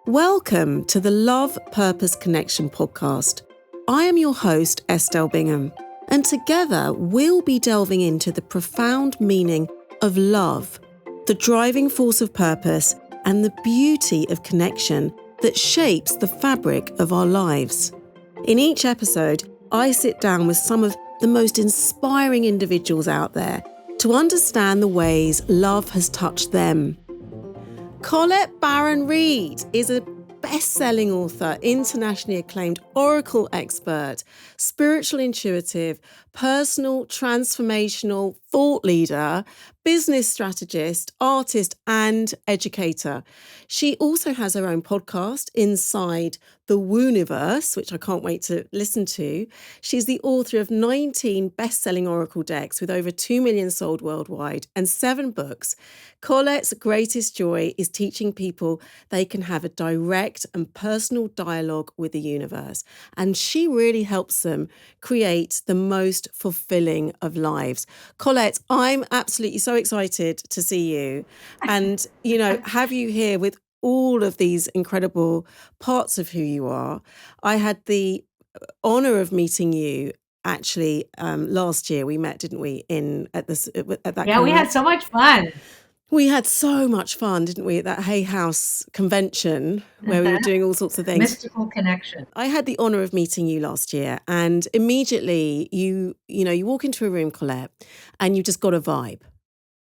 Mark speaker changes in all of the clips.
Speaker 1: Welcome to the Love, Purpose, Connection podcast. I am your host, Estelle Bingham, and together we'll be delving into the profound meaning of love, the driving force of purpose, and the beauty of connection that shapes the fabric of our lives. In each episode, I sit down with some of the most inspiring individuals out there to understand the ways love has touched them. Colette Baron-Reid is a best-selling author, internationally acclaimed oracle expert, spiritual intuitive, personal transformational thought leader, business strategist, artist, and educator. She also has her own podcast, Inside the Wooniverse, which I can't wait to listen to. She's the author of 19 best-selling oracle decks with over 2 million sold worldwide and 7 books. Colette's greatest joy is teaching people they can have a direct and personal dialogue with the universe. And she really helps them create the most fulfilling of lives. Colette, I'm absolutely so excited to see you and, have you here with all of these incredible parts of who you are. I had the honor of meeting you actually last year. We met, didn't we, at that
Speaker 2: Yeah, we had so much fun.
Speaker 1: We had so much fun, didn't we, at that Hay House convention where we were doing all sorts of things.
Speaker 2: Mystical connection.
Speaker 1: I had the honor of meeting you last year, and immediately you walk into a room, Colette, and you just got a vibe,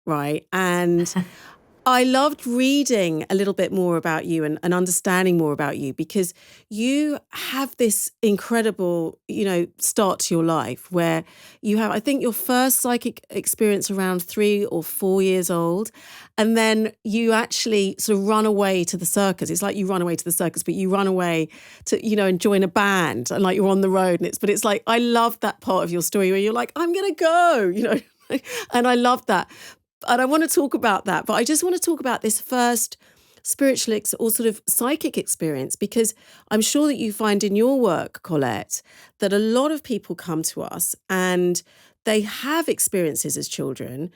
Speaker 1: right? And I loved reading a little bit more about you and understanding more about you because you have this incredible, start to your life where you have, I think, your first psychic experience around 3 or 4 years old. And then you actually sort of run away to the circus. It's like you run away to the circus, but you run away to, and join a band and like you're on the road. But it's like, I love that part of your story where you're like, I'm going to go, and I love that. And I want to talk about that, but I just want to talk about this first spiritual or sort of psychic experience, because I'm sure that you find in your work, Colette, that a lot of people come to us and they have experiences as children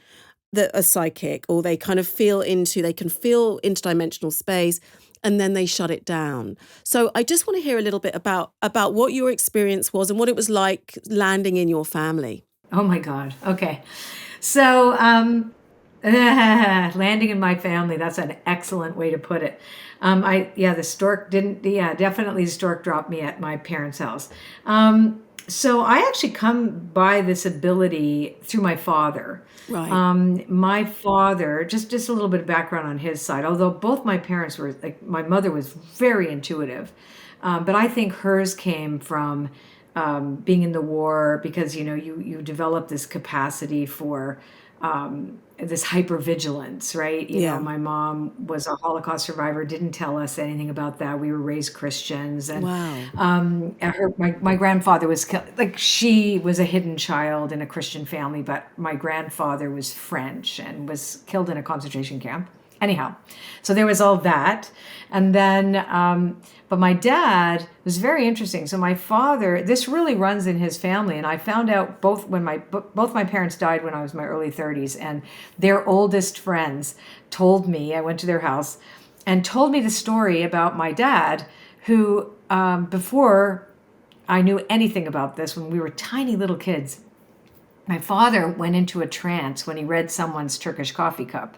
Speaker 1: that are psychic, or they can feel interdimensional space, and then they shut it down. So I just want to hear a little bit about what your experience was and what it was like landing in your family.
Speaker 2: Oh my God. Okay. So, landing in my family, that's an excellent way to put it. The stork definitely the stork dropped me at my parents' house. So I actually come by this ability through my father.
Speaker 1: Right.
Speaker 2: My father, just a little bit of background on his side, although both my parents were, like, my mother was very intuitive, but I think hers came from being in the war, because you develop this capacity for this hypervigilance, right? My mom was a Holocaust survivor, didn't tell us anything about that. We were raised Christians, and
Speaker 1: wow.
Speaker 2: My grandfather was killed. Like, she was a hidden child in a Christian family, but my grandfather was French and was killed in a concentration camp. Anyhow, so there was all that. And then, but my dad was very interesting. So my father, this really runs in his family. And I found out both my parents died when I was in my early 30s, and their oldest friends told me, I went to their house and told me the story about my dad, who, before I knew anything about this, when we were tiny little kids, my father went into a trance when he read someone's Turkish coffee cup,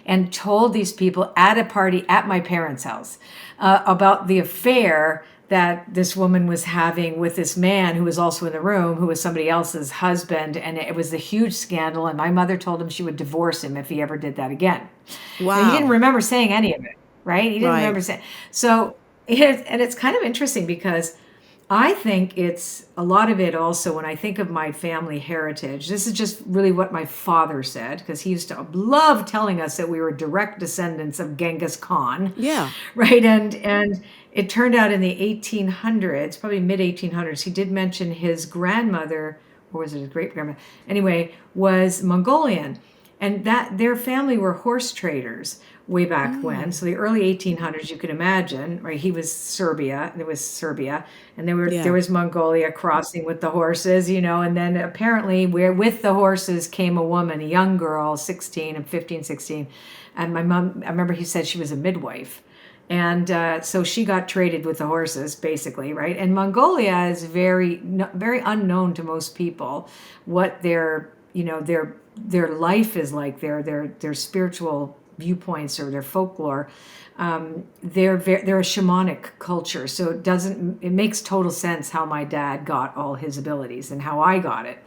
Speaker 2: and told these people at a party at my parents' house about the affair that this woman was having with this man who was also in the room, who was somebody else's husband. And it was a huge scandal. And my mother told him she would divorce him if he ever did that again.
Speaker 1: Wow.
Speaker 2: And he didn't remember saying any of it, right? He didn't remember saying. So, and it's kind of interesting because I think it's a lot of it also, when I think of my family heritage, this is just really what my father said, because he used to love telling us that we were direct descendants of Genghis Khan.
Speaker 1: Yeah.
Speaker 2: Right. And it turned out in the 1800s, probably mid 1800s, he did mention his grandmother, or was it his great grandmother? Anyway, was Mongolian. And that their family were horse traders way back when. So the early 1800s, you can imagine, right? He was Serbia. There was Serbia, and there was Mongolia crossing with the horses, and then apparently with the horses came a woman, a young girl, 16 and 15, 16. And my mom, I remember he said she was a midwife. And so she got traded with the horses, basically, right? And Mongolia is very, very unknown to most people. What their life is like, their spiritual viewpoints or their folklore. They're a shamanic culture, so it makes total sense how my dad got all his abilities and how I got it.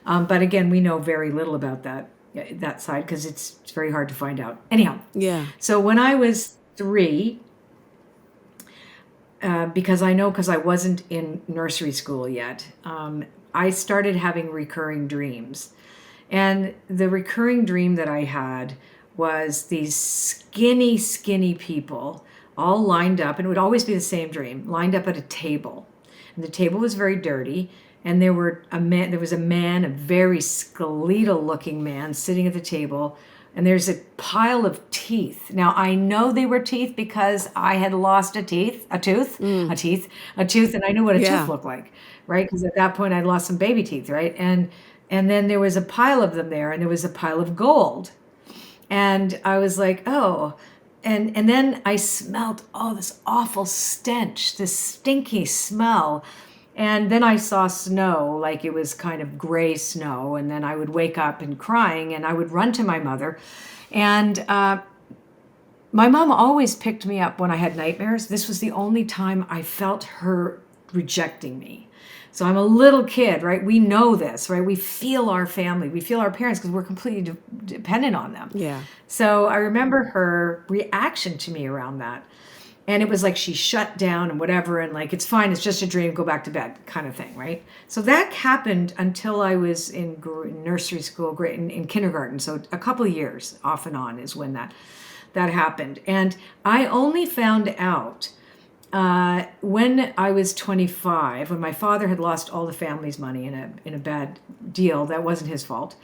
Speaker 2: But again, we know very little about that side because it's very hard to find out. Anyhow,
Speaker 1: Yeah.
Speaker 2: so when I was 3, because I wasn't in nursery school yet, I started having recurring dreams. And the recurring dream that I had was these skinny, skinny people all lined up, and it would always be the same dream, lined up at a table. And the table was very dirty, and there was a man, a very skeletal looking man sitting at the table, and there's a pile of teeth. Now I know they were teeth because I had lost a tooth, and I knew what a
Speaker 1: Yeah.
Speaker 2: tooth looked like, right? Because at that point I'd lost some baby teeth, right? And then there was a pile of them there, and there was a pile of gold. And I was like, oh. And then I smelled, this awful stench, this stinky smell. And then I saw snow, like it was kind of gray snow. And then I would wake up and crying, and I would run to my mother. And my mom always picked me up when I had nightmares. This was the only time I felt her rejecting me. So I'm a little kid, right? We know this, right? We feel our family. We feel our parents because we're completely dependent on them.
Speaker 1: Yeah.
Speaker 2: So I remember her reaction to me around that. And it was like she shut down and whatever, and like, it's fine, it's just a dream, go back to bed kind of thing, right? So that happened until I was in nursery school, in kindergarten. So a couple of years off and on is when that happened. And I only found out when I was 25, when my father had lost all the family's money in a bad deal. That wasn't his fault.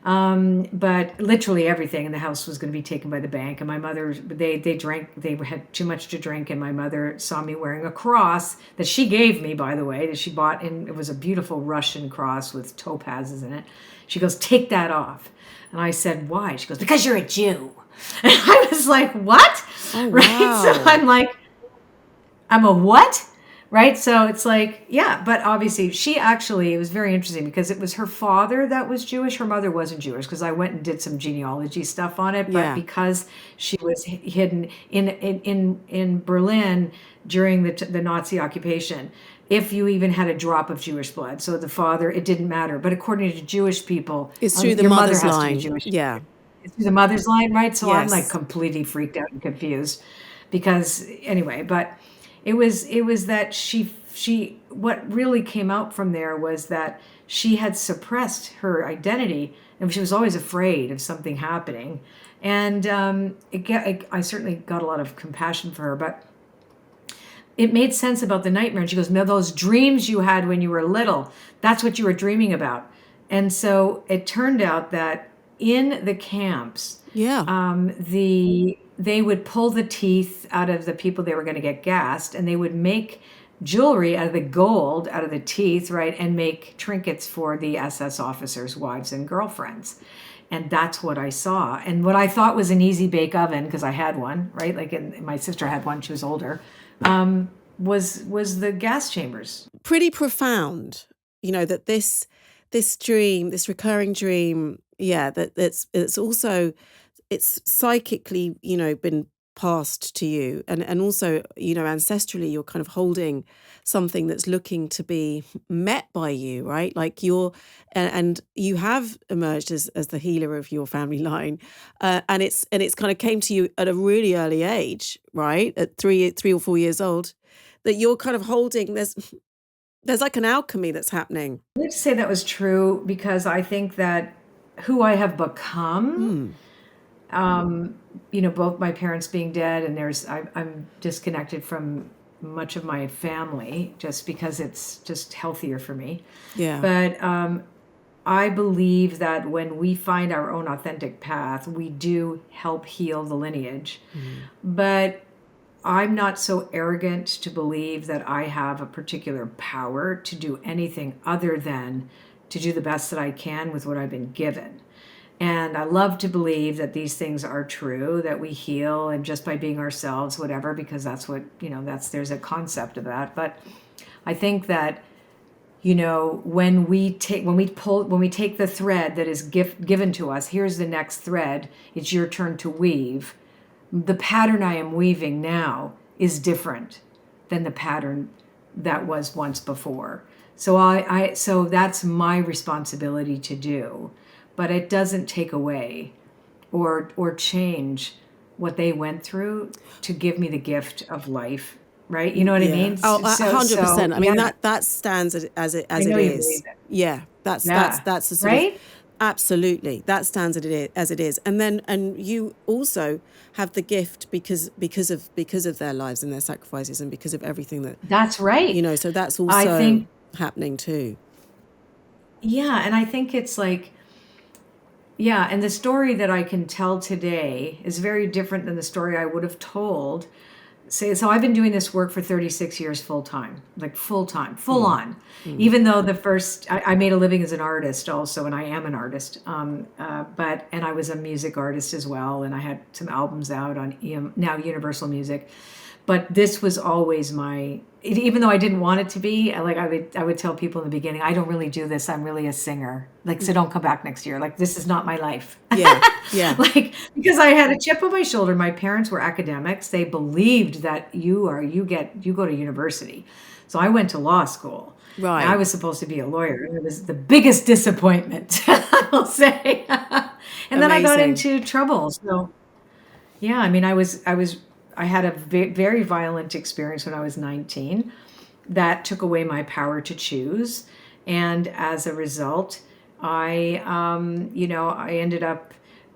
Speaker 2: But literally everything in the house was going to be taken by the bank. And my mother, they had too much to drink. And my mother saw me wearing a cross that she gave me, by the way, that she bought. And it was a beautiful Russian cross with topazes in it. She goes, take that off. And I said, why? She goes, because you're a Jew. And I was like, what?
Speaker 1: Oh,
Speaker 2: right?
Speaker 1: wow.
Speaker 2: So I'm like, I'm a what? Right? So it's like, yeah, but obviously it was very interesting because it was her father that was Jewish. Her mother wasn't Jewish because I went and did some genealogy stuff on it. But
Speaker 1: Yeah.
Speaker 2: because she was hidden in Berlin during the Nazi occupation, if you even had a drop of Jewish blood. So the father, it didn't matter. But according to Jewish people,
Speaker 1: It's through the
Speaker 2: your mother
Speaker 1: mother's
Speaker 2: has
Speaker 1: line.
Speaker 2: to be Jewish.
Speaker 1: Yeah.
Speaker 2: It's through the mother's line, right? So I'm
Speaker 1: Yes.
Speaker 2: like completely freaked out and confused because anyway, but it was that she what really came out from there was that she had suppressed her identity, and she was always afraid of something happening. And I certainly got a lot of compassion for her, but it made sense about the nightmare. And she goes, no, those dreams you had when you were little, that's what you were dreaming about. And so it turned out that in the camps,
Speaker 1: Yeah.
Speaker 2: they would pull the teeth out of the people they were going to get gassed, and they would make jewelry out of the gold out of the teeth, right, and make trinkets for the SS officers' wives and girlfriends. And that's what I saw. And what I thought was an easy bake oven, because I had one, right, like my sister had one, she was older, was the gas chambers.
Speaker 1: Pretty profound, that this dream, this recurring dream, that it's also, it's psychically, been passed to you, and also, ancestrally, you're kind of holding something that's looking to be met by you, right? Like and you have emerged as the healer of your family line, and it's kind of came to you at a really early age, right? At 3 or 4 years old, that you're kind of holding. There's like an alchemy that's happening.
Speaker 2: I like to say that was true because I think that who I have become, both my parents being dead, and I'm disconnected from much of my family just because it's just healthier for me.
Speaker 1: Yeah.
Speaker 2: But I believe that when we find our own authentic path, we do help heal the lineage. But I'm not so arrogant to believe that I have a particular power to do anything other than to do the best that I can with what I've been given. And I love to believe that these things are true, that we heal and just by being ourselves, whatever, because that's what, there's a concept of that. But I think that, when we take the thread that is given to us, here's the next thread, it's your turn to weave. The pattern I am weaving now is different than the pattern that was once before. So so that's my responsibility to do, but it doesn't take away or change what they went through to give me the gift of life, right? You know what I mean?
Speaker 1: Oh, 100%. I mean,
Speaker 2: yeah.
Speaker 1: that stands as it
Speaker 2: I know you
Speaker 1: is.
Speaker 2: believe it.
Speaker 1: Yeah, that's
Speaker 2: Yeah.
Speaker 1: the sort of,
Speaker 2: Right?
Speaker 1: absolutely, that stands as it is. And you also have the gift because of their lives and their sacrifices and because of everything that,
Speaker 2: That's right.
Speaker 1: so that's
Speaker 2: I
Speaker 1: also
Speaker 2: think,
Speaker 1: happening too.
Speaker 2: yeah, and I think it's like, yeah, and the story that I can tell today is very different than the story I would have told. So I've been doing this work for 36 years full time, full on. Even though I made a living as an artist also, and I am an artist, and I was a music artist as well, and I had some albums out on now Universal Music. But this was always even though I didn't want it to be, I would tell people in the beginning, I don't really do this. I'm really a singer. So don't come back next year. This is not my life.
Speaker 1: Yeah, yeah.
Speaker 2: Because I had a chip on my shoulder. My parents were academics. They believed that you go to university. So I went to law school.
Speaker 1: Right.
Speaker 2: And I was supposed to be a lawyer. And it was the biggest disappointment, I'll say. And then I got into trouble. So yeah, I mean, I had a very violent experience when I was 19 that took away my power to choose. And as a result, I ended up,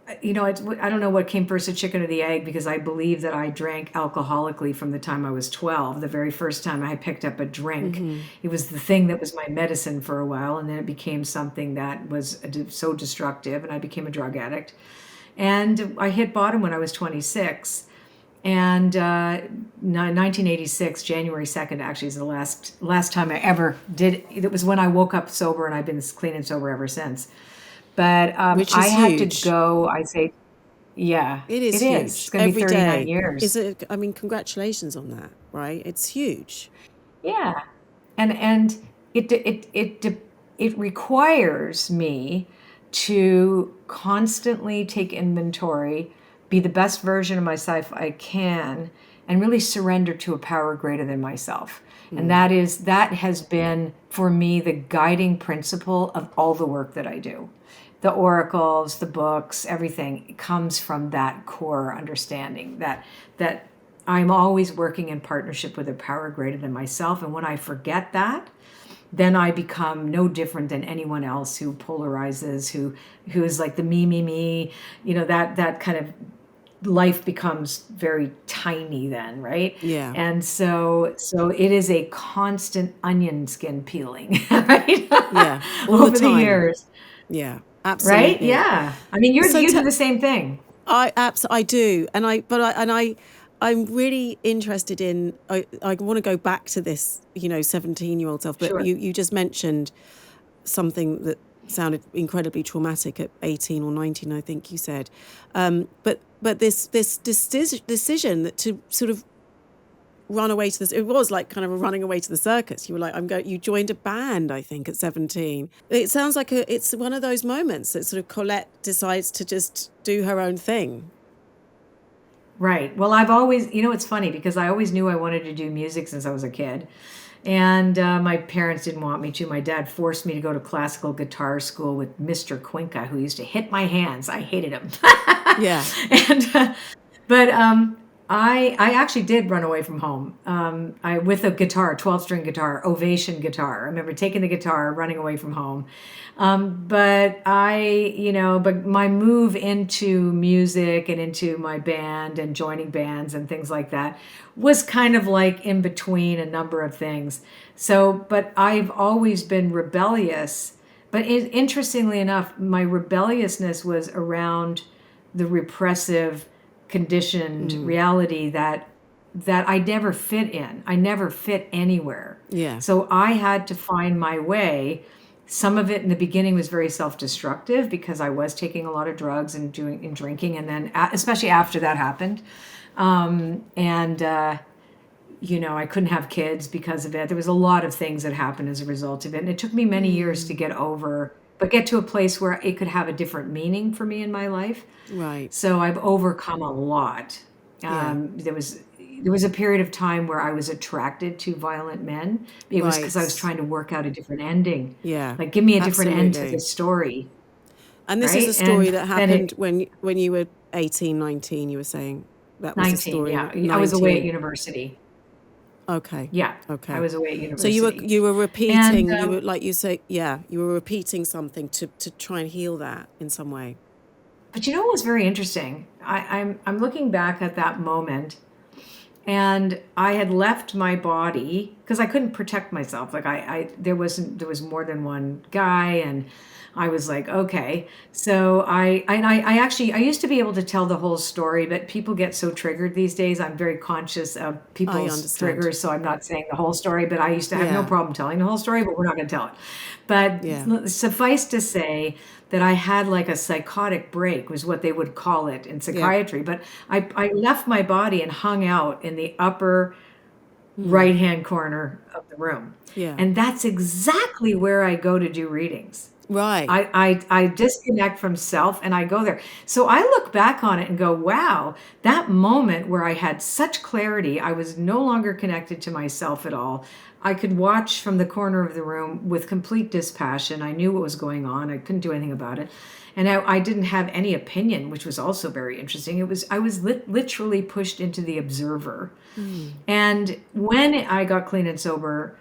Speaker 2: I don't know what came first, the chicken or the egg, because I believe that I drank alcoholically from the time I was 12. The very first time I picked up a drink, it was the thing that was my medicine for a while. And then it became something that was so destructive, and I became a drug addict. And I hit bottom when I was 26. And 1986, January 2nd, actually, is the last time I ever did. It was when I woke up sober, and I've been clean and sober ever since. But
Speaker 1: Which is
Speaker 2: I had
Speaker 1: huge.
Speaker 2: to go. I say, yeah,
Speaker 1: It is
Speaker 2: it
Speaker 1: huge.
Speaker 2: is. It's going to be
Speaker 1: Every
Speaker 2: 39
Speaker 1: day.
Speaker 2: years.
Speaker 1: I mean, congratulations on that, right? It's huge.
Speaker 2: Yeah, and it requires me to constantly take inventory, be the best version of myself I can, and really surrender to a power greater than myself. And that has been for me the guiding principle of all the work that I do. The oracles, the books, everything comes from that core understanding that I'm always working in partnership with a power greater than myself. And when I forget that, then I become no different than anyone else who polarizes, who is like the me, that kind of life becomes very tiny then, right?
Speaker 1: Yeah.
Speaker 2: And so it is a constant onion skin peeling, right?
Speaker 1: Yeah. All
Speaker 2: Over
Speaker 1: the
Speaker 2: the
Speaker 1: time.
Speaker 2: years.
Speaker 1: Yeah.
Speaker 2: Right?
Speaker 1: Absolutely.
Speaker 2: Yeah. I mean, you do the same thing.
Speaker 1: I do, I'm really interested in. I want to go back to this, 17-year-old self. But
Speaker 2: Sure.
Speaker 1: you just mentioned something that sounded incredibly traumatic at 18 or 19, I think you said. But this decision that to sort of run away to this, it was like kind of a running away to the circus. You were like, you joined a band, I think, at 17. It sounds like it's one of those moments that sort of Colette decides to just do her own thing.
Speaker 2: Right. Well, I've always, it's funny because I always knew I wanted to do music since I was a kid. And my parents didn't want me to. My dad forced me to go to classical guitar school with Mr. Cuenca, who used to hit my hands. I hated him.
Speaker 1: Yeah.
Speaker 2: But I actually did run away from home. With a guitar, 12-string guitar, Ovation guitar. I remember taking the guitar, running away from home. But my move into music and into my band and joining bands and things like that was kind of like in between a number of things. So, but I've always been rebellious. But interestingly enough, my rebelliousness was around the repressive, conditioned reality that I never fit in. I never fit anywhere.
Speaker 1: Yeah.
Speaker 2: So I had to find my way Some of it in the beginning was very self-destructive because I was taking a lot of drugs and drinking, and then especially after that happened, and I couldn't have kids because of it. There was a lot of things that happened as a result of it, and it took me many years to get over, but get to a place where it could have a different meaning for me in my life.
Speaker 1: Right.
Speaker 2: So I've overcome a lot.
Speaker 1: Yeah.
Speaker 2: There was a period of time where I was attracted to violent men. It was because I was
Speaker 1: Right.
Speaker 2: trying to work out a different ending.
Speaker 1: Yeah.
Speaker 2: Like, give me a different end to
Speaker 1: Absolutely.
Speaker 2: this story,
Speaker 1: And this is a
Speaker 2: right?
Speaker 1: story
Speaker 2: And
Speaker 1: that
Speaker 2: then
Speaker 1: happened when you were 18, 19, you were saying that was the
Speaker 2: 19,
Speaker 1: story.
Speaker 2: yeah. I was away at
Speaker 1: 19.
Speaker 2: university.
Speaker 1: Okay.
Speaker 2: Yeah, I
Speaker 1: Okay.
Speaker 2: was away at
Speaker 1: So you were
Speaker 2: university. And
Speaker 1: repeating, you were like you say, yeah, you were repeating something to try and heal that in some way.
Speaker 2: but you know what was very interesting? I'm looking back at that moment, and I had left my body because I couldn't protect myself. Like there was more than one guy, and I was like, okay. So I actually I used to be able to tell the whole story, but people get so triggered these days. I'm very conscious of
Speaker 1: I
Speaker 2: people's
Speaker 1: understand.
Speaker 2: triggers, so I'm not saying the whole story. But I used to have no
Speaker 1: Yeah.
Speaker 2: problem telling the whole story, but we're not going to tell it.
Speaker 1: Yeah.
Speaker 2: But suffice to say that I had like a psychotic break, was what they would call it in
Speaker 1: Yeah.
Speaker 2: psychiatry. But I left my body and hung out in the upper
Speaker 1: Hmm.
Speaker 2: right hand corner of the room.
Speaker 1: Yeah.
Speaker 2: And that's exactly where I go to do readings.
Speaker 1: Right.
Speaker 2: I disconnect from self and I go there. So I look back on it and go, wow, that moment where I had such clarity, I was no longer connected to myself at all. I could watch from the corner of the room with complete dispassion. I knew what was going on. I couldn't do anything about it. And I didn't have any opinion, which was also very interesting. I was literally pushed into the observer.
Speaker 1: Hmm.
Speaker 2: And when I got clean and sober,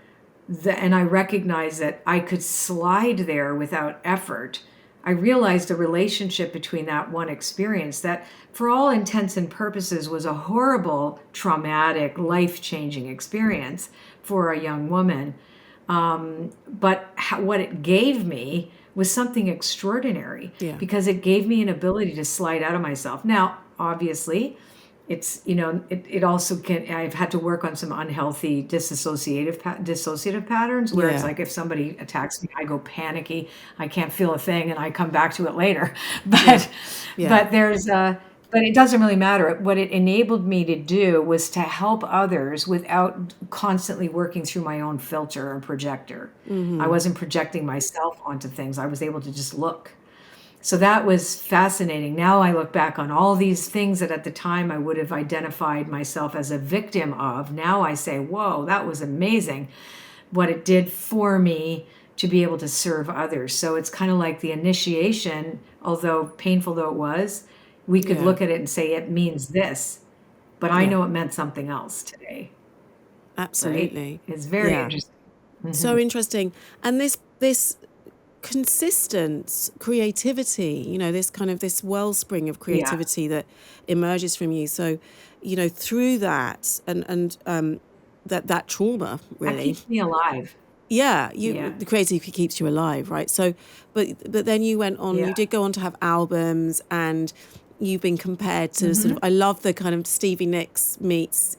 Speaker 2: and I recognized that I could slide there without effort, I realized the relationship between that one experience that, for all intents and purposes, was a horrible, traumatic, life-changing experience for a young woman. But what it gave me was something extraordinary
Speaker 1: Yeah.
Speaker 2: because it gave me an ability to slide out of myself. Now, obviously, it also can, I've had to work on some unhealthy dissociative patterns where it's
Speaker 1: Yeah.
Speaker 2: like if somebody attacks me, I go panicky, I can't feel a thing, and I come back to it later.
Speaker 1: Yeah.
Speaker 2: but
Speaker 1: Yeah.
Speaker 2: but there's a but it doesn't really matter. What it enabled me to do was to help others without constantly working through my own filter and projector. I
Speaker 1: Hmm.
Speaker 2: wasn't projecting myself onto things. I was able to just look. So that was fascinating. Now I look back on all these things that at the time I would have identified myself as a victim of. Now I say, whoa, that was amazing what it did for me to be able to serve others. So it's kind of like the initiation, although painful though it was, we could
Speaker 1: Yeah.
Speaker 2: look at it and say it means this, but I
Speaker 1: Yeah.
Speaker 2: know it meant something else today, right?
Speaker 1: Absolutely.
Speaker 2: It's very
Speaker 1: Yeah.
Speaker 2: interesting.
Speaker 1: So interesting. And this consistent creativity, this kind of this wellspring of
Speaker 2: Yeah,
Speaker 1: creativity that emerges from you. So, through that and that trauma
Speaker 2: that
Speaker 1: really.
Speaker 2: keeps me alive.
Speaker 1: Yeah,
Speaker 2: Yeah,
Speaker 1: the creativity keeps you alive, right? So, but then you
Speaker 2: yeah.
Speaker 1: did go on to have albums, and you've been compared to sort of.
Speaker 2: hmm
Speaker 1: I love the kind of Stevie Nicks meets,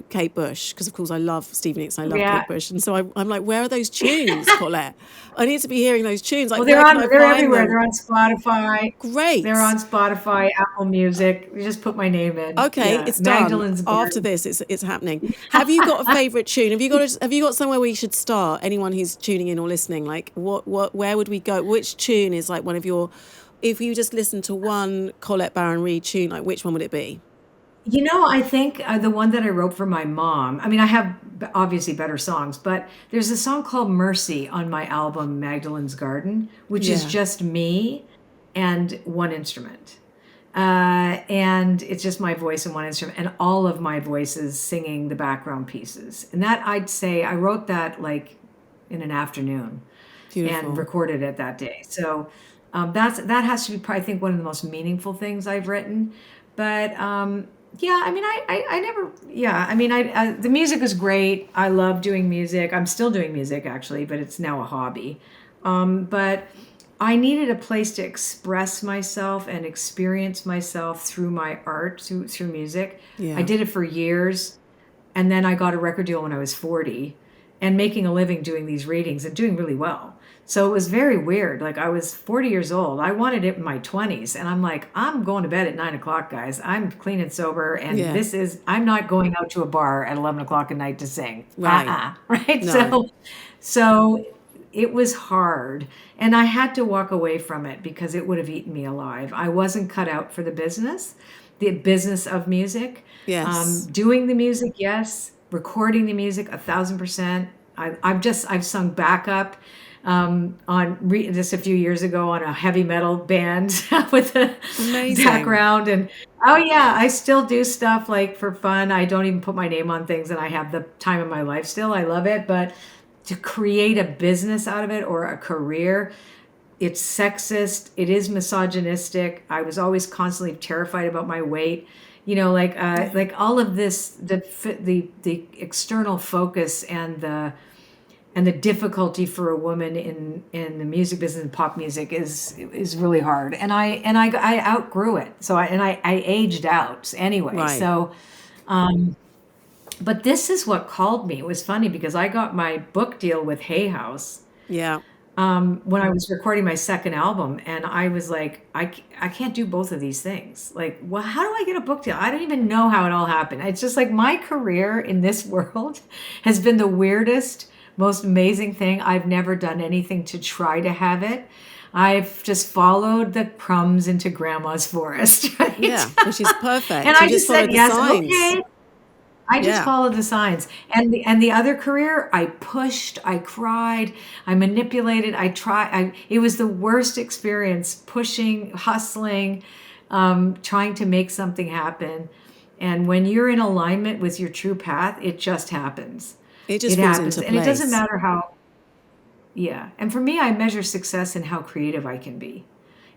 Speaker 1: Kate Bush, because of course I love Stevie Nicks and I love
Speaker 2: Yeah.
Speaker 1: Kate Bush, and so I'm like, where are those tunes, Colette? I need to be hearing those tunes. Like,
Speaker 2: Well,
Speaker 1: where can I
Speaker 2: they're
Speaker 1: find
Speaker 2: everywhere.
Speaker 1: them?
Speaker 2: They're on Spotify. They're
Speaker 1: Great.
Speaker 2: on Spotify, Apple Music. You just put my name in.
Speaker 1: Okay,
Speaker 2: Yeah,
Speaker 1: it's done.
Speaker 2: Magdalene's
Speaker 1: After
Speaker 2: Garden.
Speaker 1: this, it's happening. Have you got a favorite tune? Have you got somewhere where you should start? Anyone who's tuning in or listening, like where would we go? Which tune is like one of your? If you just listen to one Colette Baron-Reid tune, like which one would it be?
Speaker 2: I think the one that I wrote for my mom. I mean, I have obviously better songs, but there's a song called Mercy on my album Magdalene's Garden, which is
Speaker 1: Yeah,
Speaker 2: just me and one instrument. And it's just my voice and one instrument, and all of my voices singing the background pieces. And that, I'd say I wrote that like in an afternoon and
Speaker 1: beautiful.
Speaker 2: recorded it that day. So that has to be probably, I think, one of the most meaningful things I've written. But yeah, I mean, I never, yeah, I mean, the music is great. I love doing music. I'm still doing music actually, but it's now a hobby. But I needed a place to express myself and experience myself through my art, through music. I
Speaker 1: Yeah,
Speaker 2: did it for years, and then I got a record deal when I was 40, and making a living doing these readings and doing really well. So it was very weird. Like, I was 40 years old. I wanted it in my 20s. And I'm like, I'm going to bed at 9 o'clock, guys. I'm clean and sober. And
Speaker 1: Yeah.
Speaker 2: I'm not going out to a bar at 11 o'clock at night to sing.
Speaker 1: Right.
Speaker 2: Right.
Speaker 1: No.
Speaker 2: So it was hard. And I had to walk away from it because it would have eaten me alive. I wasn't cut out for the business of music.
Speaker 1: Yes.
Speaker 2: Doing the music, yes. Recording the music, 1,000%. I've sung backup just a few years ago on a heavy metal band with a
Speaker 1: Amazing.
Speaker 2: background. And oh yeah, I still do stuff like for fun. I don't even put my name on things, and I have the time of my life still. I love it. But to create a business out of it or a career, it's sexist. It is misogynistic. I was always constantly terrified about my weight. Like all of this, the external focus and the difficulty for a woman in the music business and pop music is really hard. And I outgrew it. So I aged out anyway.
Speaker 1: Right.
Speaker 2: So, but this is what called me. It was funny because I got my book deal with Hay House
Speaker 1: Yeah.
Speaker 2: when I was recording my second album, and I was like, I can't do both of these things. Like, well, how do I get a book deal? I don't even know how it all happened. It's just like my career in this world has been the weirdest, most amazing thing. I've never done anything to try to have it. I've just followed the crumbs into grandma's forest, right?
Speaker 1: Yeah, which is perfect.
Speaker 2: And
Speaker 1: You
Speaker 2: I just
Speaker 1: followed
Speaker 2: said
Speaker 1: the
Speaker 2: yes,
Speaker 1: signs.
Speaker 2: okay. I just
Speaker 1: Yeah.
Speaker 2: followed the signs. And the other career, I pushed, I cried, I manipulated, it was the worst experience, pushing, hustling, trying to make something happen. And when you're in alignment with your true path, it just happens.
Speaker 1: It just
Speaker 2: It
Speaker 1: falls
Speaker 2: happens.
Speaker 1: into
Speaker 2: And it doesn't
Speaker 1: place.
Speaker 2: matter how, yeah. And for me, I measure success in how creative I can be.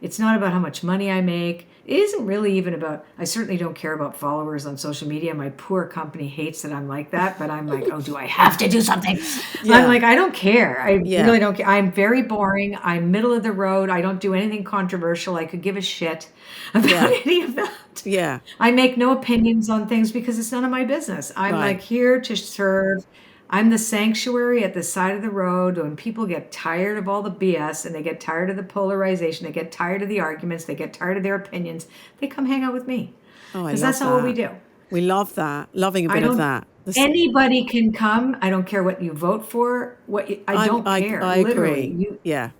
Speaker 2: It's not about how much money I make. It isn't really even about, I certainly don't care about followers on social media. My poor company hates that I'm like that, but I'm like, oh, do I have to do something?
Speaker 1: Yeah.
Speaker 2: I'm like, I don't care. I
Speaker 1: Yeah.
Speaker 2: really don't care. I'm very boring. I'm middle of the road. I don't do anything controversial. I could give a shit about
Speaker 1: Yeah.
Speaker 2: any of that.
Speaker 1: Yeah.
Speaker 2: I make no opinions on things because it's none of my business. I'm
Speaker 1: Right.
Speaker 2: like here to serve. I'm the sanctuary at the side of the road when people get tired of all the BS and they get tired of the polarization, they get tired of the arguments, they get tired of their opinions, they come hang out with me.
Speaker 1: Oh, I
Speaker 2: Because
Speaker 1: love
Speaker 2: that's not what we
Speaker 1: that.
Speaker 2: do.
Speaker 1: We love that. Loving a
Speaker 2: I
Speaker 1: bit of
Speaker 2: don't,
Speaker 1: that.
Speaker 2: anybody can come. I don't care what you vote for. I don't care.
Speaker 1: I
Speaker 2: Literally.
Speaker 1: agree.
Speaker 2: You
Speaker 1: Yeah.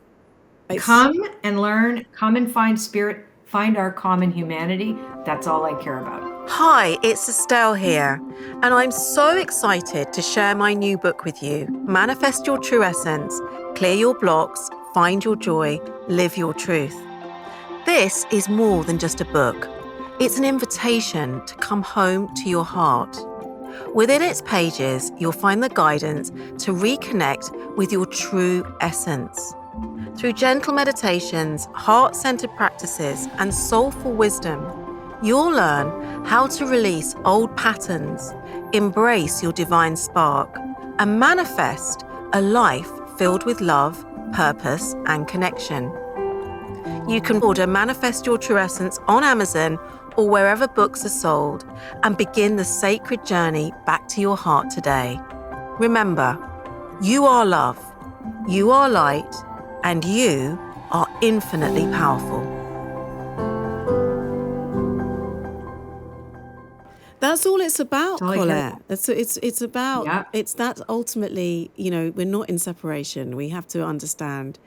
Speaker 1: It's
Speaker 2: come and learn, come and find spirit, find our common humanity. That's all I care about.
Speaker 1: Hi, it's Estelle here, and I'm so excited to share my new book with you, Manifest Your True Essence, Clear Your Blocks, Find Your Joy, Live Your Truth. This is more than just a book. It's an invitation to come home to your heart. Within its pages, you'll find the guidance to reconnect with your true essence. Through gentle meditations, heart-centered practices, and soulful wisdom, you'll learn how to release old patterns, embrace your divine spark, and manifest a life filled with love, purpose, and connection. You can order Manifest Your True Essence on Amazon or wherever books are sold and begin the sacred journey back to your heart today. Remember, you are love, you are light, and you are infinitely powerful. That's all it's about,
Speaker 2: That's all I care
Speaker 1: Colette.
Speaker 2: about.
Speaker 1: It's about,
Speaker 2: Yeah.
Speaker 1: it's that ultimately, we're not in separation. We have to understand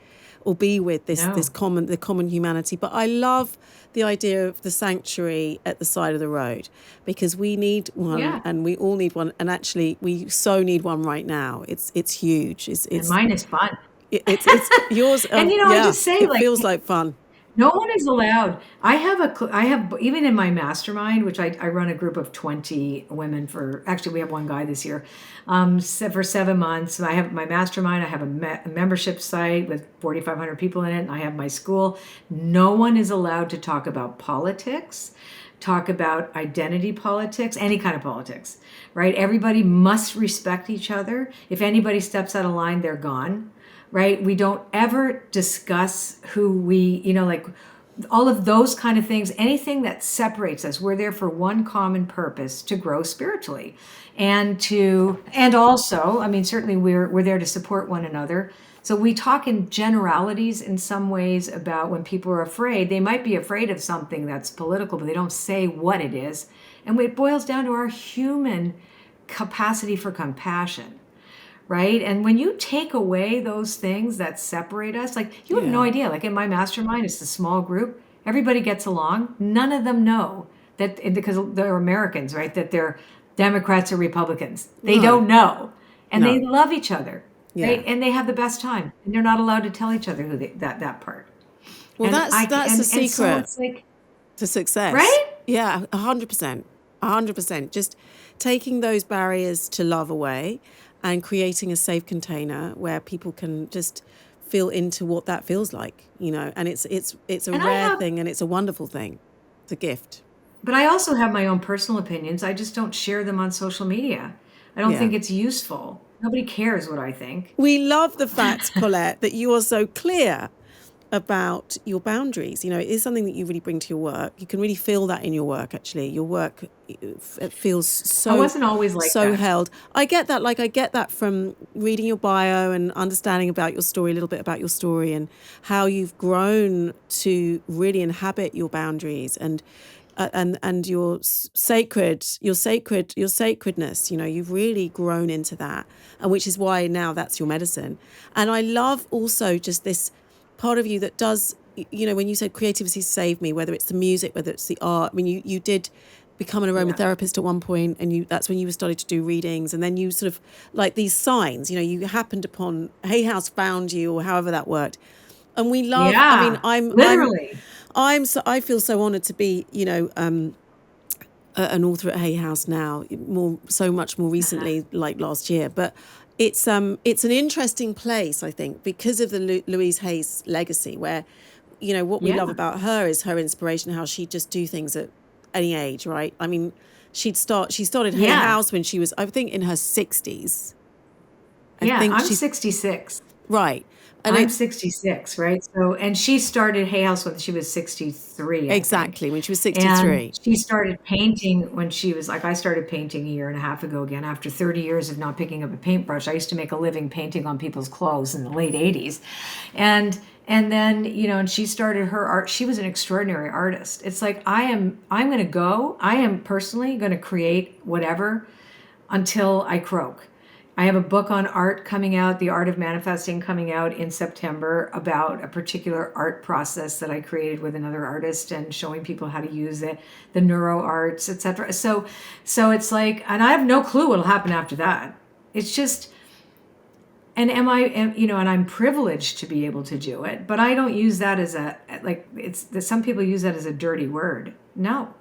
Speaker 1: or be with
Speaker 2: No.
Speaker 1: the common humanity. But I love the idea of the sanctuary at the side of the road, because we need one,
Speaker 2: Yeah.
Speaker 1: and we all need one. And actually, we so need one right now. It's huge.
Speaker 2: And
Speaker 1: It's
Speaker 2: mine is fun.
Speaker 1: it's yours.
Speaker 2: And I just say,
Speaker 1: it
Speaker 2: like,
Speaker 1: feels like fun.
Speaker 2: no one is allowed. I have, even in my mastermind, which I run a group of 20 women actually we have one guy this year, for 7 months. I have my mastermind. I have a membership site with 4,500 people in it. And I have my school. No one is allowed to talk about politics, talk about identity politics, any kind of politics, right? Everybody must respect each other. If anybody steps out of line, they're gone. Right? We don't ever discuss who we, all of those kind of things, anything that separates us, we're there for one common purpose: to grow spiritually, and also, I mean, certainly we're there to support one another. So we talk in generalities in some ways about when people are afraid. They might be afraid of something that's political, but they don't say what it is. And it boils down to our human capacity for compassion, right? And when you take away those things that separate us, like you have no idea, like in my mastermind, it's a small group, everybody gets along. None of them know that, because they're Americans, right? That they're Democrats or Republicans. They don't know. And they love each other.
Speaker 1: Yeah.
Speaker 2: And they have the best time. And they're not allowed to tell each other who that part.
Speaker 1: Well, that's the secret
Speaker 2: so it's like,
Speaker 1: to success.
Speaker 2: right?
Speaker 1: Yeah, 100%. 100%. Just taking those barriers to love away and creating a safe container where people can just feel into what that feels like, you know. And it's a rare thing, and it's a wonderful thing. It's a gift.
Speaker 2: But I also have my own personal opinions. I just don't share them on social media. I don't think it's useful. Nobody cares what I think.
Speaker 1: We love the fact, Colette, that you are so clear about your boundaries. You know, it is something that you really bring to your work. You can really feel that in your work, actually. Your work, it feels so...
Speaker 2: I wasn't always like
Speaker 1: so
Speaker 2: that.
Speaker 1: held. I get that. Like, I get that from reading your bio and understanding about your story, a little bit about your story, and how you've grown to really inhabit your boundaries and your sacredness. You know, you've really grown into that, and which is why now that's your medicine. And I love also just this part of you that does, you know, when you said creativity saved me, whether it's the music, whether it's the art. I mean, you did become an aromatherapist at one point, and that's when you started to do readings, and then you sort of, like, these signs, you know, you happened upon, Hay House found you, or however that worked. And we love, I mean,
Speaker 2: literally.
Speaker 1: I feel so honored to be, you know, an author at Hay House now, so much more recently, like last year. But it's an interesting place, I think, because of the Louise Hay's legacy, where, you know, what we love about her is her inspiration, how she'd just do things at any age, right? I mean, she started Hay House when she was, I think, in her 60s.
Speaker 2: I'm 66.
Speaker 1: Right.
Speaker 2: And I'm 66, right? So, and she started Hay House when she was 63.
Speaker 1: Exactly, when she was 63.
Speaker 2: And she started painting when she was, like, I started painting a year and a half ago again, after 30 years of not picking up a paintbrush. I used to make a living painting on people's clothes in the late 80s. And then, you know, and she started her art. She was an extraordinary artist. It's like, I am personally going to create whatever until I croak. I have a book on art coming out, The Art of Manifesting, coming out in September, about a particular art process that I created with another artist, and showing people how to use it, the neuro arts, etc. So it's like, and I have no clue what'll happen after that. It's just, and you know, and I'm privileged to be able to do it, but I don't use that as some people use that as a dirty word. No,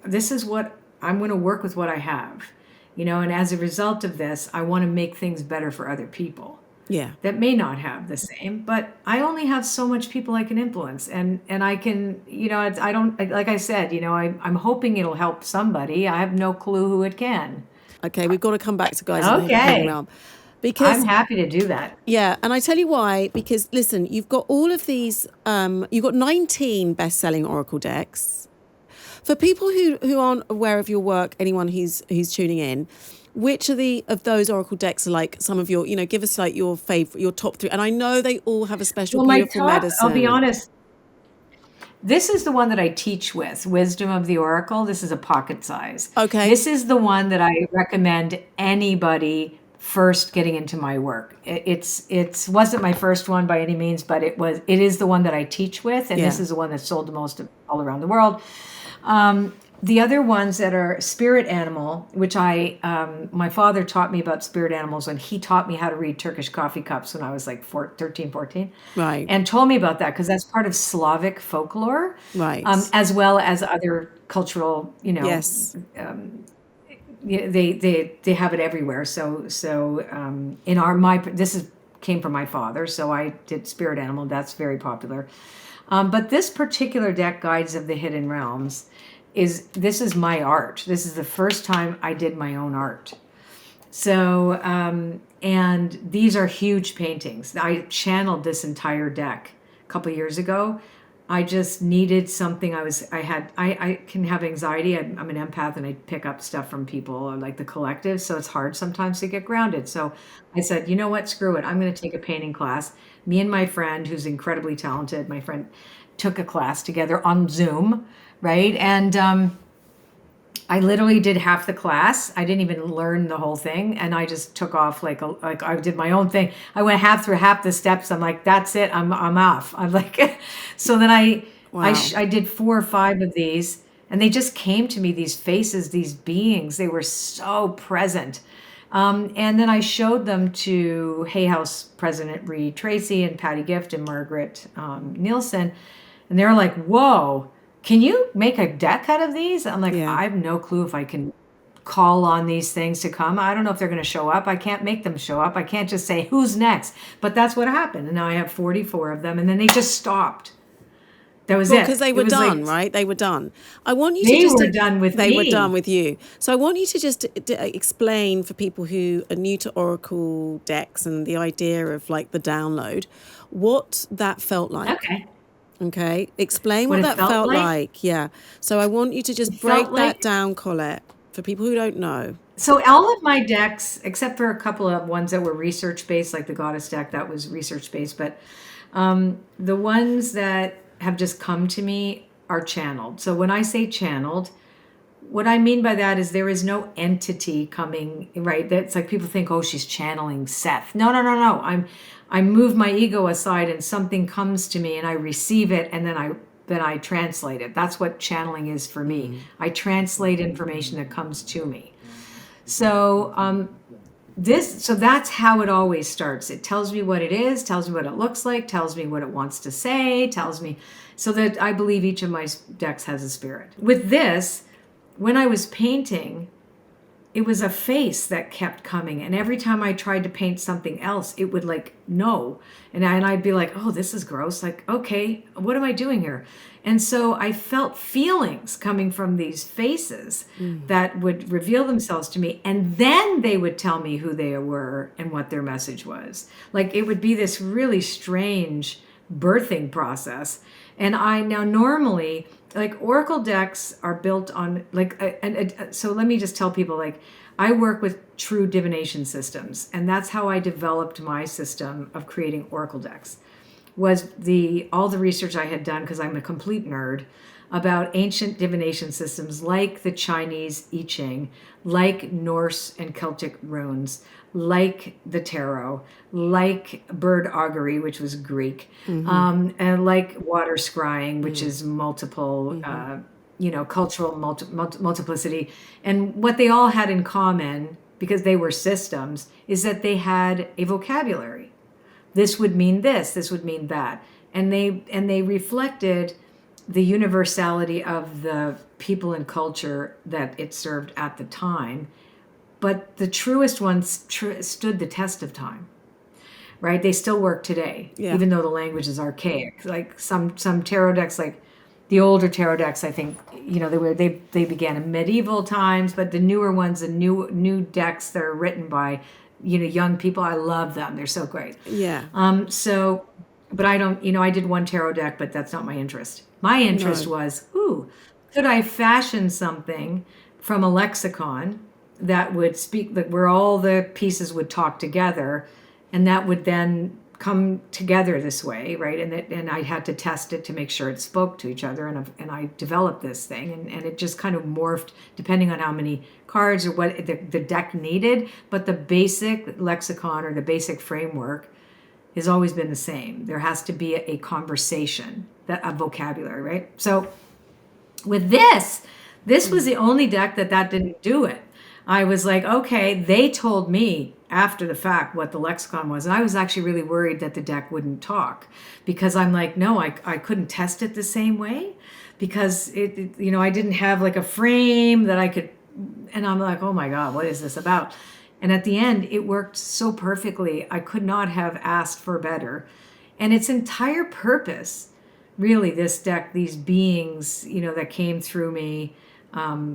Speaker 2: this is what I'm going to work with, what I have. You know, and as a result of this, I want to make things better for other people.
Speaker 1: Yeah.
Speaker 2: That may not have the same, but I only have so much people I can influence, and I can, you know, I don't, like I said, you know, I'm hoping it'll help somebody. I have no clue who it can.
Speaker 1: Okay, we've got to come back to guys in the hidden realm. Because
Speaker 2: I'm happy to do that.
Speaker 1: Yeah, and I tell you why, because listen, you've got all of these, you've got 19 best-selling oracle decks. For people who aren't aware of your work, anyone who's tuning in, which of those oracle decks are like some of your, you know, give us like your favorite, your top 3. And I know they all have a special, beautiful medicine.
Speaker 2: I'll be honest. This is the one that I teach with, Wisdom of the Oracle. This is a pocket size.
Speaker 1: Okay.
Speaker 2: This is the one that I recommend anybody first getting into my work. It wasn't my first one by any means, but it is the one that I teach with, and this is the one that's sold the most all around the world. The other ones that are spirit animal, which my father taught me about spirit animals when he taught me how to read Turkish coffee cups when I was like 13, 14.
Speaker 1: Right.
Speaker 2: And told me about that because that's part of Slavic folklore.
Speaker 1: Right.
Speaker 2: As well as other cultural, you know.
Speaker 1: Yes.
Speaker 2: They have it everywhere. So this came from my father. So I did spirit animal. That's very popular. But this particular deck, Guides of the Hidden Realms, this is my art. This is the first time I did my own art. So, and these are huge paintings. I channeled this entire deck a couple years ago. I just needed something. I can have anxiety. I'm an empath and I pick up stuff from people or like the collective. So it's hard sometimes to get grounded. So I said, you know what, screw it. I'm going to take a painting class. Me and my friend, who's incredibly talented, my friend took a class together on Zoom, right? And I literally did half the class. I didn't even learn the whole thing, and I just took off like I did my own thing. I went half through half the steps. I'm like, that's it. I'm off. I'm like, so then
Speaker 1: Wow.
Speaker 2: I did 4 or 5 of these, and they just came to me. These faces, these beings. They were so present. And then I showed them to Hay House President Reed Tracy and Patty Gift and Margaret Nielsen, and they're like, "Whoa, can you make a deck out of these?" I'm like,
Speaker 1: Yeah.
Speaker 2: "I have no clue if I can call on these things to come. I don't know if they're going to show up. I can't make them show up. I can't just say who's next." But that's what happened, and now I have 44 of them, and then they just stopped. That was
Speaker 1: Well,
Speaker 2: it.
Speaker 1: because they
Speaker 2: It
Speaker 1: were
Speaker 2: was
Speaker 1: done,
Speaker 2: like
Speaker 1: right? They were done. I want you to
Speaker 2: they
Speaker 1: just,
Speaker 2: were done with
Speaker 1: they were done
Speaker 2: me.
Speaker 1: with you. So I want you to just explain for people who are new to Oracle decks and the idea of like the download, what that felt like.
Speaker 2: Okay.
Speaker 1: Okay. Explain
Speaker 2: What
Speaker 1: what
Speaker 2: it
Speaker 1: that
Speaker 2: felt
Speaker 1: felt
Speaker 2: like?
Speaker 1: like. Yeah. So I want you to
Speaker 2: It
Speaker 1: just
Speaker 2: felt
Speaker 1: break that
Speaker 2: like
Speaker 1: down, Colette, for people who don't know.
Speaker 2: So all of my decks, except for a couple of ones that were research based, like the Goddess deck, that was research based, but the ones that have just come to me are channeled. So when I say channeled, what I mean by that is there is no entity coming, right? That's like people think, oh, she's channeling Seth. No, no, no, no. I move my ego aside and something comes to me and I receive it and then I translate it. That's what channeling is for me. I translate information that comes to me. So so that's how it always starts. It tells me what it is, tells me what it looks like, tells me what it wants to say, tells me so that I believe each of my decks has a spirit. With this, when I was painting, it was a face that kept coming, and every time I tried to paint something else, it would like no, and I'd be like, oh, this is gross. Like, okay, what am I doing here? And so I felt feelings coming from these faces that would reveal themselves to me, and then they would tell me who they were and what their message was. Like it would be this really strange birthing process. And I now normally like oracle decks are built on like so let me just tell people like I work with true divination systems, and that's how I developed my system of creating oracle decks. Was the all the research I had done, because I'm a complete nerd, about ancient divination systems like the Chinese I Ching, like Norse and Celtic runes, like the tarot, like bird augury, which was Greek, and like water scrying, which is multiple, cultural multiplicity. And what they all had in common, because they were systems, is that they had a vocabulary. This would mean this would mean that. And they reflected the universality of the people and culture that it served at the time. But the truest ones stood the test of time, right? They still work today,
Speaker 1: Yeah.
Speaker 2: even though the language is archaic. Like some tarot decks, like the older tarot decks, I think, they began in medieval times, but the newer ones, the new decks that are written by, young people, I love them. They're so great.
Speaker 1: Yeah.
Speaker 2: So, but I don't, I did one tarot deck, but that's not my interest. My interest
Speaker 1: No.
Speaker 2: was, could I fashion something from a lexicon that would speak, like where all the pieces would talk together, and that would then come together this way, right? And I had to test it to make sure it spoke to each other, and I developed this thing, and it just kind of morphed depending on how many cards or what the deck needed, but the basic lexicon or the basic framework has always been the same. There has to be a conversation, a vocabulary, right? So with this was the only deck that didn't do it. I was like, okay, they told me after the fact what the lexicon was. And I was actually really worried that the deck wouldn't talk, because I'm like, no, I couldn't test it the same way, because I didn't have like a frame that I could, and I'm like, oh my God, what is this about? And at the end, it worked so perfectly. I could not have asked for better. And its entire purpose, really, this deck, these beings, that came through me,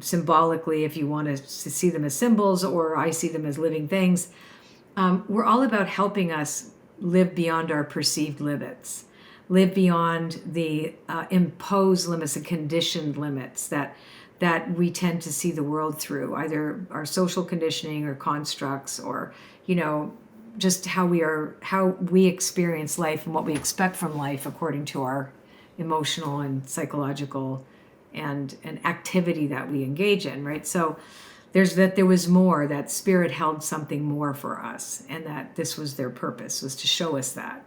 Speaker 2: symbolically, if you want to see them as symbols, or I see them as living things, we're all about helping us live beyond our perceived limits. live beyond the imposed limits, the conditioned limits that we tend to see the world through, either our social conditioning or constructs, or, just how we experience life and what we expect from life according to our emotional and psychological and activity that we engage in, right? So there was more, that spirit held something more for us, and that this was their purpose, was to show us that.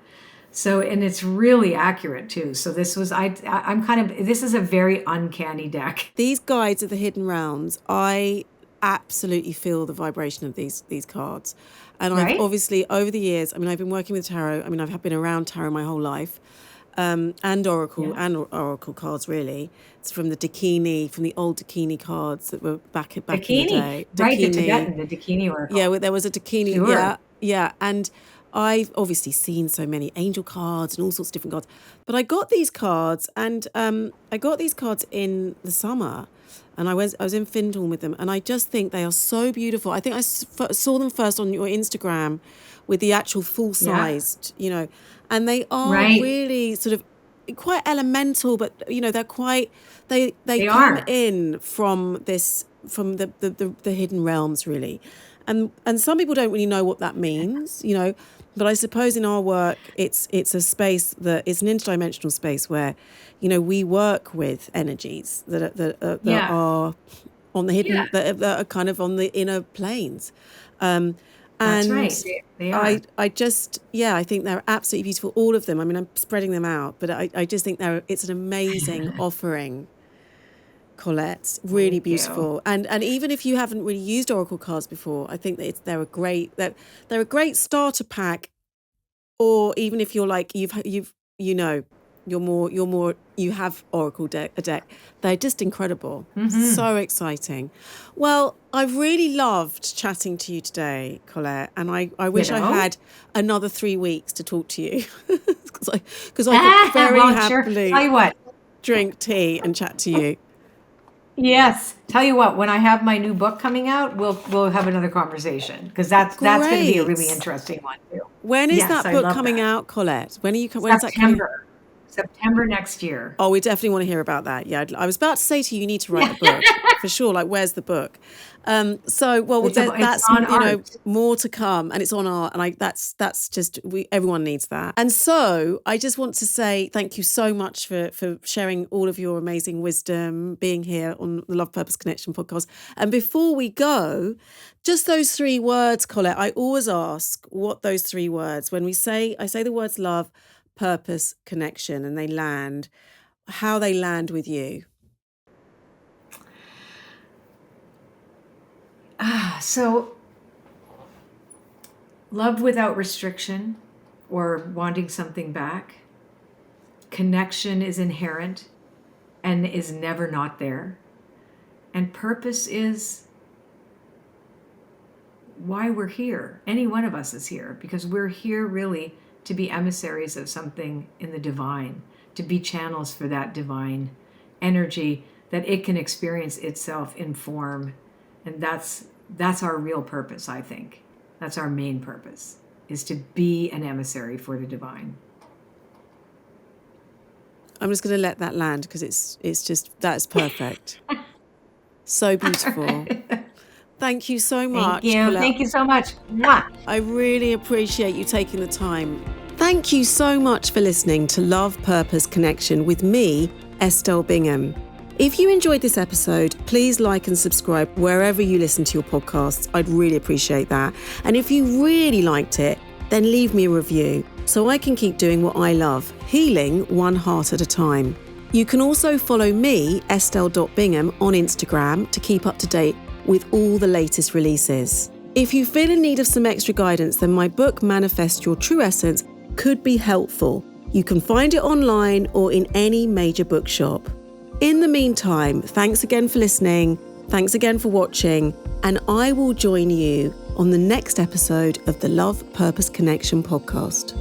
Speaker 2: So, and it's really accurate too. So this was, this is a very uncanny deck.
Speaker 1: These guides of the hidden realms, I absolutely feel the vibration of these cards. And
Speaker 2: Right?
Speaker 1: I've obviously, over the years, I've been working with tarot. I've been around tarot my whole life. And oracle cards, really. It's from the old Dakini cards that were back in the day.
Speaker 2: Right, the Dakini oracle.
Speaker 1: Yeah, there was a Dakini.
Speaker 2: Sure.
Speaker 1: Yeah. And I've obviously seen so many angel cards and all sorts of different cards. But I got these cards, and I got these cards in the summer. And I was in Findhorn with them, and I just think they are so beautiful. I think I saw them first on your Instagram with the actual full-sized, and they are really sort of quite elemental, but they're quite they come in from the hidden realms, really, and some people don't really know what that means, but I suppose in our work it's a space that it's an interdimensional space where we work with energies that are on the hidden, that are kind of on the inner planes.
Speaker 2: That's right. They are.
Speaker 1: I think they're absolutely beautiful, all of them. I'm spreading them out, but I just think it's an amazing offering, Colette. Really beautiful. And even if you haven't really used oracle cards before, I think that they're a great starter pack. Or even if you're like you have oracle a deck. They're just incredible. So exciting. Well, I've really loved chatting to you today, Colette, and I wish I had another 3 weeks to talk to you, because I could very happily
Speaker 2: Tell you what,
Speaker 1: drink tea and chat to you.
Speaker 2: Yes. Tell you what, when I have my new book coming out, we'll have another conversation, because that's going to be a really interesting one too.
Speaker 1: When is that book coming out, Colette? When is that coming?
Speaker 2: September next year.
Speaker 1: Oh, we definitely want to hear about that. Yeah, I was about to say to you need to write a book for sure. Like, where's the book? That's more to come, and it's on art, and that's just everyone needs that. And so I just want to say thank you so much for sharing all of your amazing wisdom, being here on the Love Purpose Connection podcast. And before we go, just those 3 words, Colette. I always ask what those 3 words, when I say the words love, purpose, connection, and how they land with you.
Speaker 2: So love without restriction or wanting something back. Connection is inherent and is never not there. And purpose is why we're here. Any one of us is here, because we're here really to be emissaries of something in the divine, to be channels for that divine energy, that it can experience itself in form. And that's our real purpose, I think. That's our main purpose, is to be an emissary for the divine.
Speaker 1: I'm just going to let that land, because that's perfect. So beautiful. Thank you so much.
Speaker 2: Thank you.
Speaker 1: Colette.
Speaker 2: Thank you so much. Mwah.
Speaker 1: I really appreciate you taking the time. Thank you so much for listening to Love, Purpose, Connection with me, Estelle Bingham. If you enjoyed this episode, please like and subscribe wherever you listen to your podcasts. I'd really appreciate that. And if you really liked it, then leave me a review so I can keep doing what I love, healing one heart at a time. You can also follow me, Estelle.Bingham, on Instagram to keep up to date with all the latest releases. If you feel in need of some extra guidance, then my book, Manifest Your True Essence, could be helpful. You can find it online or in any major bookshop. In the meantime, thanks again for listening, thanks again for watching, and I will join you on the next episode of the Love, Purpose, Connection podcast.